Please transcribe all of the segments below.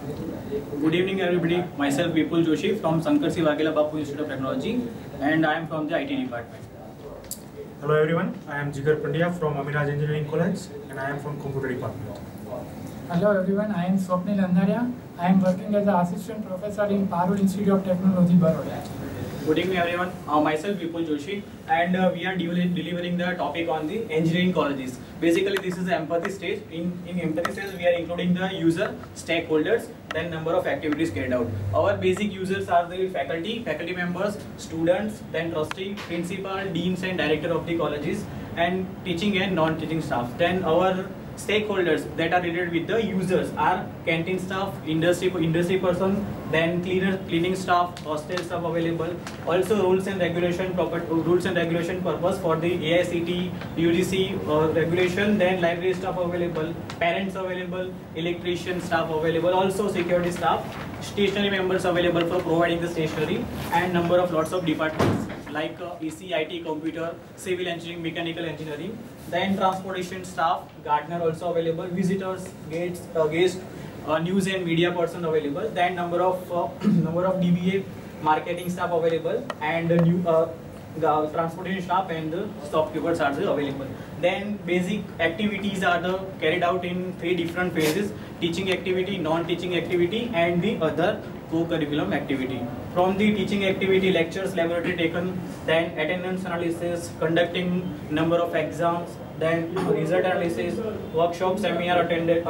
Good evening, everybody. Myself, Vipul Joshi from Sankar C. Waghela Bapu Institute of Technology, and I am from the IT department. Hello everyone, I am Jigar Pandya from Amiraj Engineering College and I am from Computer Department. Hello everyone, I am Swapnil Andharia. I am working as an assistant professor in Parul Institute of Technology, Baroda. Good evening, everyone. Myself, Vipul Joshi, and we are delivering the topic on the engineering colleges. Basically, this is the empathy stage. In empathy stage, we are including the user, stakeholders, then number of activities carried out. Our basic users are the faculty members, students, then trustee, principal, deans and director of the colleges, and teaching and non-teaching staff. Then our stakeholders that are related with the users are canteen staff, industry person, then cleaning staff, hostel staff available. Also rules and regulation purpose for the AICTE, UGC regulation. Then library staff available, parents available, electrician staff available, also security staff, stationary members available for providing the stationery, and number of lots of departments like EC, IT, computer, civil engineering, mechanical engineering. Then transportation staff, gardener also available, visitors, guests, news and media person available. Then number of DBA, marketing staff available, and the transportation staff and the shopkeepers are available. Then basic activities are carried out in 3 different phases: teaching activity, non-teaching activity, and the other co-curriculum activity. From the teaching activity, lectures, laboratory taken, then attendance analysis, conducting number of exams, then result analysis, workshop, seminar attended,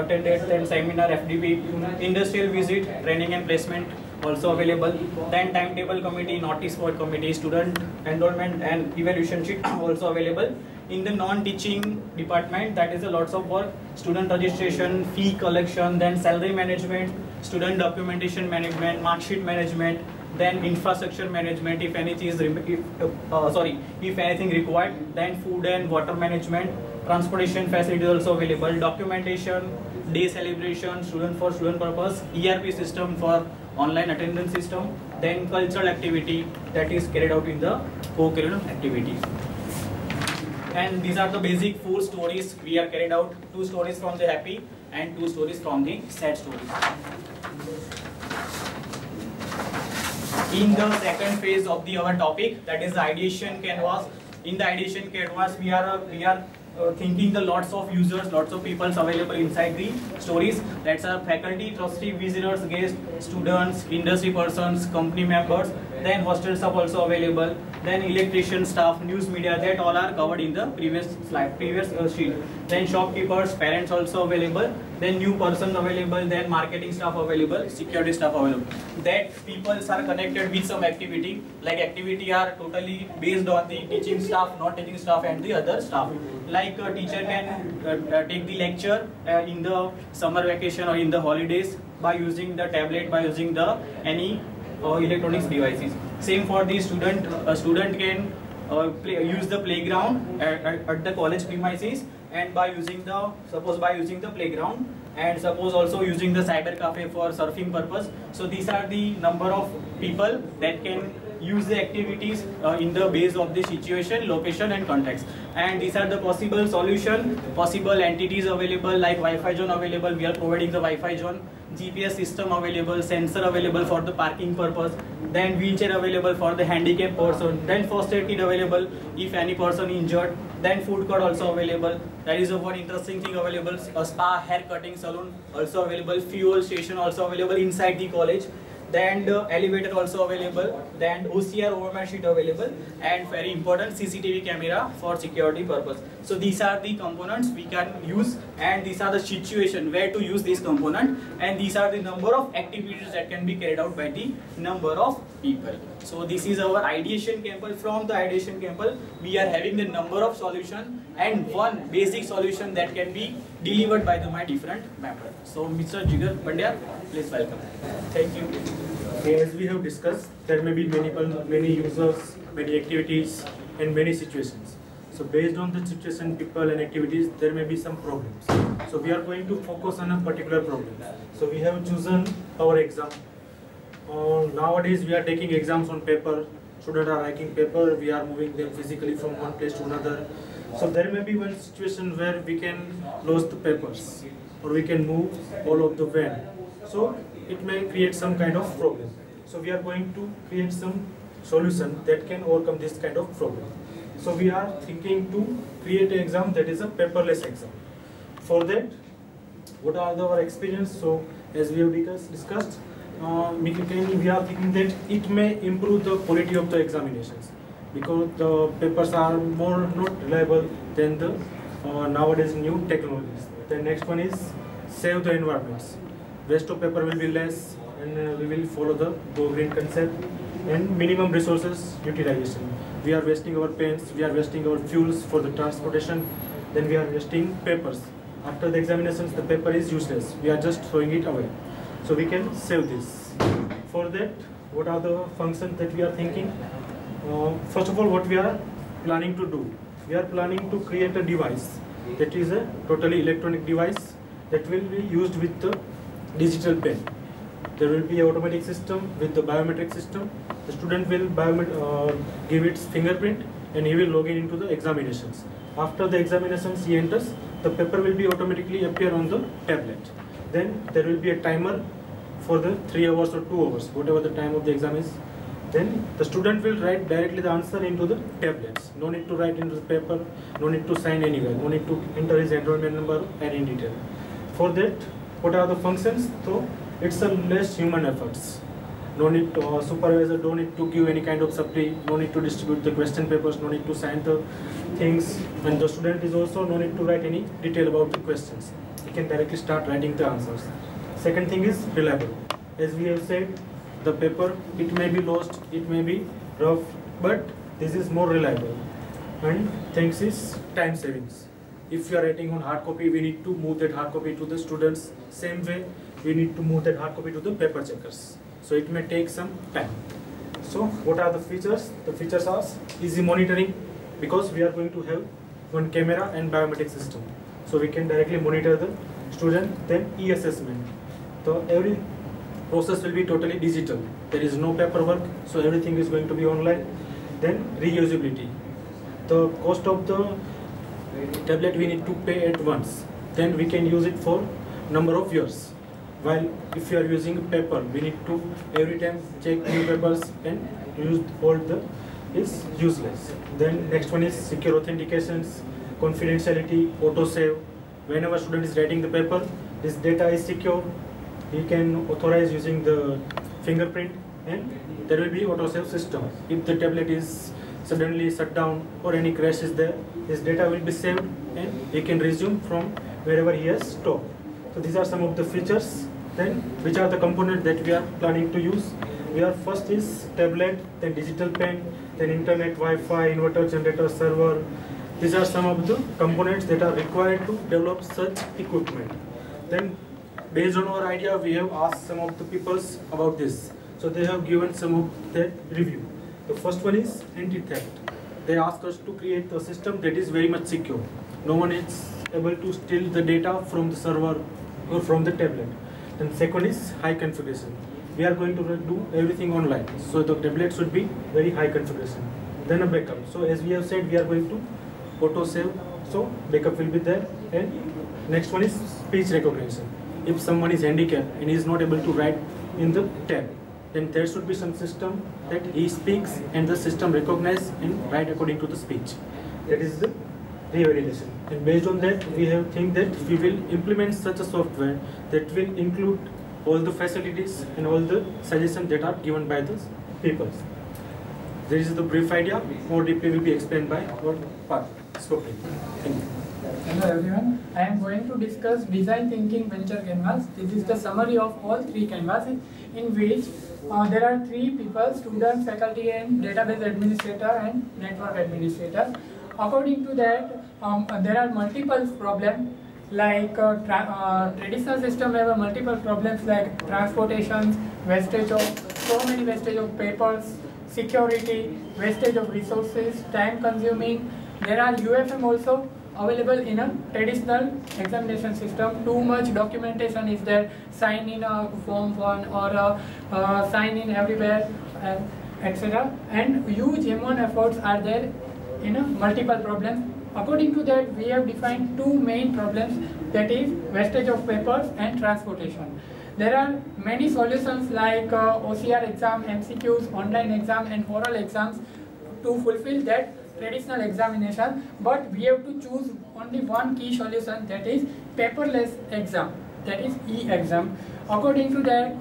then seminar FDP, industrial visit, training and placement also available. Then timetable committee, notice board committee, student enrollment and evaluation sheet also available. In the non-teaching department, that is a lots of work: student registration, fee collection, then salary management, student documentation management, mark sheet management, then infrastructure management if anything is if anything required, then food and water management, transportation facilities also available, documentation, day celebration, student for student purpose, ERP system for online attendance system, then cultural activity that is carried out in the co-curriculum activities. And these are the basic 4 stories we are carried out: 2 stories from the happy and 2 stories from the sad stories. In the second phase of our topic, that is the ideation canvas. In the ideation canvas, we are thinking the lots of users, lots of people available inside the stories. That's our faculty, trustee, visitors, guests, students, industry persons, company members. Then hostel staff also available. Then electrician staff, news media, that all are covered in the previous sheet. Then shopkeepers, parents also available. Then new person available. Then marketing staff available, security staff available. That people are connected with some activity. Like activity are totally based on the teaching staff, not teaching staff, and the other staff. Like a teacher can take the lecture in the summer vacation or in the holidays by using the tablet, by using the any electronics devices. Same for the student. A student can use the playground at the college premises, and by using the playground, and suppose also using the cyber cafe for surfing purpose. So these are the number of people that can use the activities in the base of the situation, location and context. And these are the possible solution, possible entities available, like Wi-Fi zone available. We are providing the Wi-Fi zone. GPS system available, sensor available for the parking purpose, then wheelchair available for the handicapped person, then first aid kit available if any person injured, then food court also available. That is one interesting thing available. A spa, hair cutting salon also available, fuel station also available inside the college. Then the elevator also available, then OCR overhead sheet available, and very important, CCTV camera for security purpose. So these are the components we can use, and these are the situation where to use this component, and these are the number of activities that can be carried out by the number of people. So this is our ideation campus. From the ideation campus, we are having the number of solution and one basic solution that can be delivered by my different members. So Mr. Jigar Pandya, please welcome. Thank you. As we have discussed, there may be many users, many activities, and many situations. So based on the situation, people and activities, there may be some problems. So we are going to focus on a particular problem. So we have chosen our exam. Nowadays we are taking exams on paper. Students are writing paper. We are moving them physically from one place to another. So there may be one situation where we can lose the papers, or we can move all of the van. So it may create some kind of problem. So we are going to create some solution that can overcome this kind of problem. So we are thinking to create an exam that is a paperless exam. For that, what are our experience? So as we have discussed, we are thinking that it may improve the quality of the examinations because the papers are more not reliable than the nowadays new technologies. The next one is save the environments. Waste of paper will be less, and we will follow the Go Green concept, and minimum resources utilization. We are wasting our pens, we are wasting our fuels for the transportation, then we are wasting papers. After the examinations, the paper is useless. We are just throwing it away. So we can save this. For that, what are the functions that we are thinking? First of all, what we are planning to do? We are planning to create a device that is a totally electronic device that will be used with the digital pen. There will be an automatic system with the biometric system. The student will give its fingerprint and he will log in into the examinations. After the examinations he enters, the paper will be automatically appear on the tablet. Then there will be a timer for the 3 hours or 2 hours, whatever the time of the exam is. Then the student will write directly the answer into the tablets. No need to write into the paper, no need to sign anywhere, no need to enter his enrollment number and in detail. For that, what are the functions? So it's a less human efforts. No need to supervisor, don't need to give any kind of supply, no need to distribute the question papers, no need to sign the things, and the student is also no need to write any detail about the questions. He can directly start writing the answers. Second thing is reliable. As we have said, the paper, it may be lost, it may be rough, but this is more reliable. And things is time savings. If you are writing on hard copy, we need to move that hard copy to the students. Same way, we need to move that hard copy to the paper checkers. So it may take some time. So what are the features? The features are easy monitoring because we are going to have one camera and biometric system. So we can directly monitor the student. Then e-assessment. So every process will be totally digital. There is no paperwork, so everything is going to be online. Then reusability. The cost of the tablet we need to pay at once. Then we can use it for number of years. While if you are using paper, we need to every time check new papers and use all the is useless. Then next one is secure authentications, confidentiality, auto save. Whenever student is writing the paper, this data is secure. He can authorize using the fingerprint and there will be auto save system. If the tablet is suddenly shut down or any crash is there, his data will be saved and he can resume from wherever he has stopped. So these are some of the features. Then which are the components that we are planning to use? We are first is tablet, then digital pen, then internet, Wi-Fi, inverter, generator, server. These are some of the components that are required to develop such equipment. Then based on our idea, we have asked some of the peoples about this. So they have given some of their review. The first one is anti-theft. They asked us to create a system that is very much secure. No one is able to steal the data from the server or from the tablet. And second is high configuration. We are going to do everything online. So the tablet should be very high configuration. Then a backup. So as we have said, we are going to auto save. So backup will be there. And next one is speech recognition. If someone is handicapped and is not able to write in the tab, then there should be some system that he speaks and the system recognizes and write according to the speech. That is the revalidation. And based on that, we have think that we will implement such a software that will include all the facilities and all the suggestions that are given by the people. This is the brief idea. More deeply will be explained by our partner. Thank you. Hello everyone, I am going to discuss Design Thinking Venture Canvas. This is the summary of all 3 canvases in which there are 3 people, student, faculty and database administrator and network administrator. According to that, there are multiple problems like traditional system have multiple problems like transportation, wastage of wastage of papers, security, wastage of resources, time consuming. There are UFM also available in a traditional examination system. Too much documentation is there, sign in a form 1 or sign in everywhere, etc. And huge human efforts are there in a multiple problems. According to that, we have defined 2 main problems. that is wastage of papers and transportation. There are many solutions like OCR exam, MCQs, online exam and oral exams to fulfill that traditional examination, but we have to choose only one key solution, that is paperless exam, that is e-exam. According to that,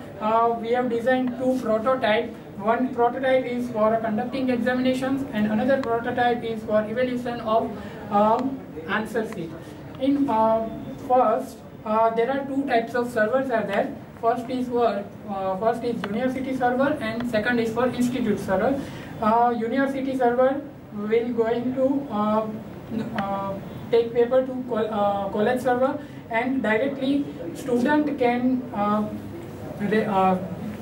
we have designed two prototypes. One prototype is for conducting examinations and another prototype is for evaluation of answer sheet. In first, there are two types of servers are there. First is university server and second is for institute server. University server will going to take paper to college server, and directly student can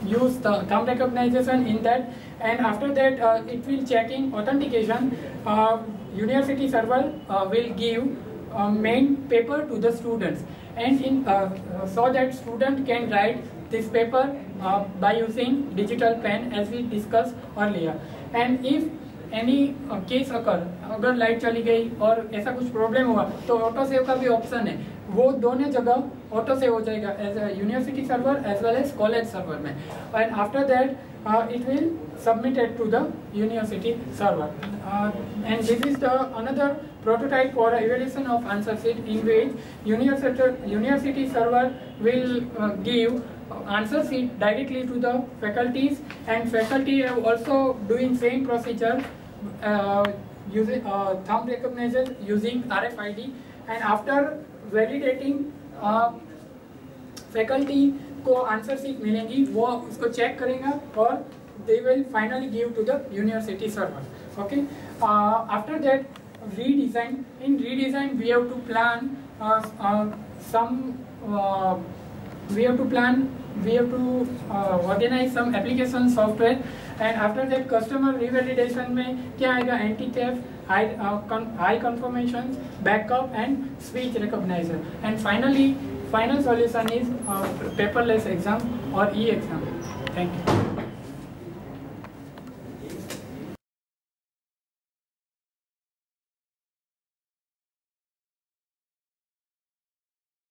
use the thumb recognition in that, and after that it will checking authentication. University server will give main paper to the students, and in so that student can write this paper by using digital pen as we discussed earlier. And if any case अगर light चली गई और ऐसा कुछ problem हुआ तो auto save का भी ऑप्शन है, वो दोनों जगह ऑटो सेव हो जाएगा as a university server as well as college server में, and after that it will submitted to the university server. And this is the another prototype for evaluation of answer sheet, in which university server will give answer sheet directly to the faculties, and faculty are also doing same procedure using thumb recognition using RFID, and after validating faculty को answer sheet मिलेंगी, वो उसको check करेगा और they will finally give to the university server. Okay, after that redesign. In redesign we have to plan organize some application software, and after that customer revalidation में क्या आएगा, anti theft, high confirmations, backup and speech recognition, and final solution is paperless exam or e-exam. Thank you.